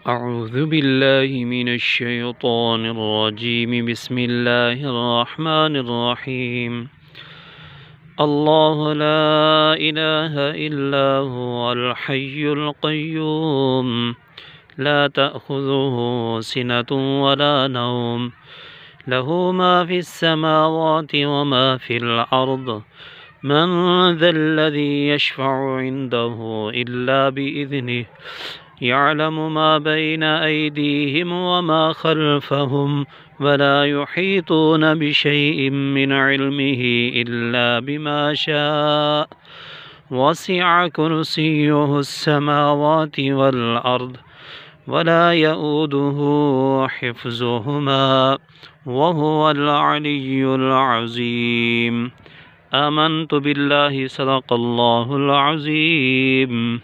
أعوذ بالله من الشيطان الرجيم. بسم الله الرحمن الرحيم. الله لا إله إلا هو الحي القيوم لا تأخذه سنة ولا نوم له ما في السماوات وما في الأرض من ذا الذي يشفع عنده إلا بإذنه يعلم ما بين أيديهم وما خلفهم ولا يحيطون بشيء من علمه إلا بما شاء وسع كرسيه السماوات والأرض ولا يؤوده حفظهما وهو العلي العظيم. آمنت بالله صدق الله العظيم.